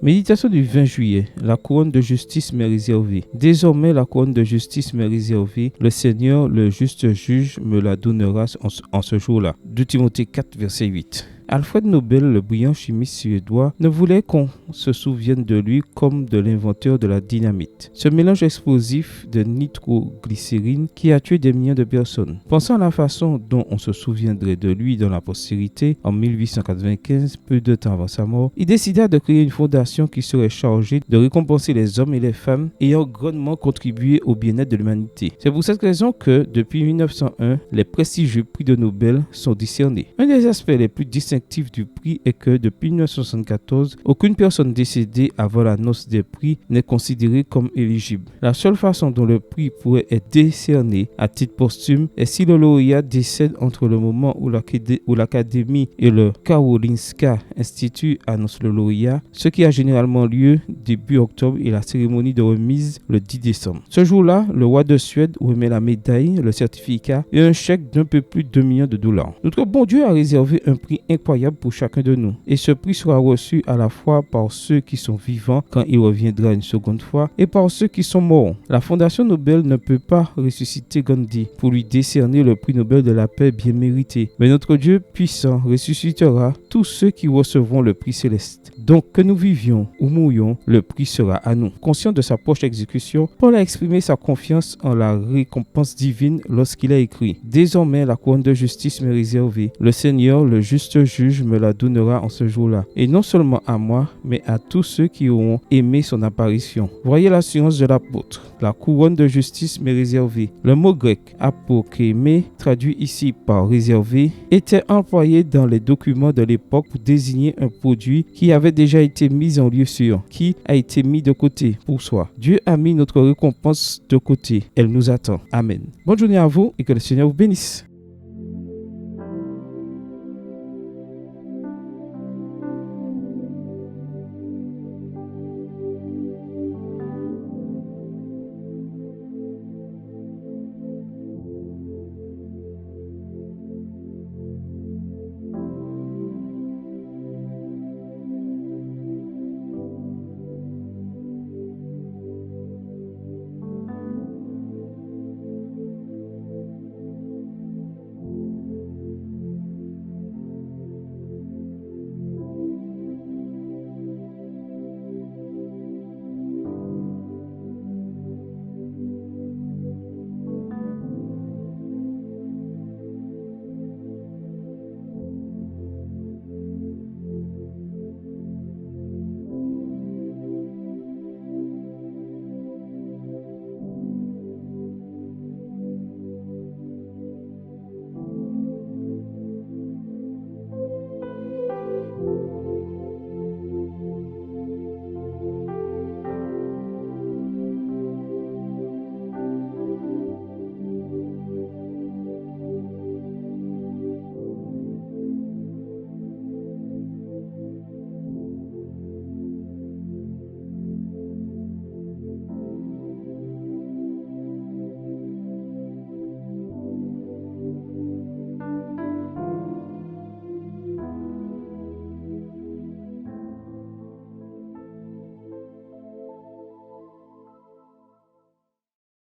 Méditation du 20 juillet. La couronne de justice m'est réservée. Désormais, la couronne de justice m'est réservée. Le Seigneur, le juste juge, me la donnera en ce jour-là. 2 Timothée 4, verset 8. Alfred Nobel, le brillant chimiste suédois, ne voulait qu'on se souvienne de lui comme de l'inventeur de la dynamite. Ce mélange explosif de nitroglycérine qui a tué des millions de personnes. Pensant à la façon dont on se souviendrait de lui dans la postérité, en 1895, peu de temps avant sa mort, il décida de créer une fondation qui serait chargée de récompenser les hommes et les femmes ayant grandement contribué au bien-être de l'humanité. C'est pour cette raison que, depuis 1901, les prestigieux prix de Nobel sont décernés. Un des aspects les plus distinctifs du prix est que depuis 1974, aucune personne décédée avant l'annonce des prix n'est considérée comme éligible. La seule façon dont le prix pourrait être décerné à titre posthume est si le lauréat décède entre le moment où l'Académie et le Karolinska Institut annoncent le lauréat, ce qui a généralement lieu début octobre et la cérémonie de remise le 10 décembre. Ce jour-là, le roi de Suède remet la médaille, le certificat et un chèque d'un peu plus de $2 millions. Notre bon Dieu a réservé un prix incroyable pour chacun de nous. Et ce prix sera reçu à la fois par ceux qui sont vivants quand il reviendra une seconde fois et par ceux qui sont morts. La Fondation Nobel ne peut pas ressusciter Gandhi pour lui décerner le prix Nobel de la paix bien mérité. Mais notre Dieu puissant ressuscitera tous ceux qui recevront le prix céleste. Donc que nous vivions ou mourions, le prix sera à nous. Conscient de sa proche exécution, Paul a exprimé sa confiance en la récompense divine lorsqu'il a écrit « Désormais la couronne de justice m'est réservée. Le Seigneur, le juste juge, me la donnera en ce jour-là. Et non seulement à moi, mais à tous ceux qui auront aimé son apparition. » Voyez l'assurance de l'apôtre. La couronne de justice m'est réservée. Le mot grec apokémé, traduit ici par réservé, était employé dans les documents de l'époque pour désigner un produit qui avait déjà été mis en lieu sûr, qui a été mis de côté pour soi. Dieu a mis notre récompense de côté. Elle nous attend. Amen. Bonne journée à vous et que le Seigneur vous bénisse.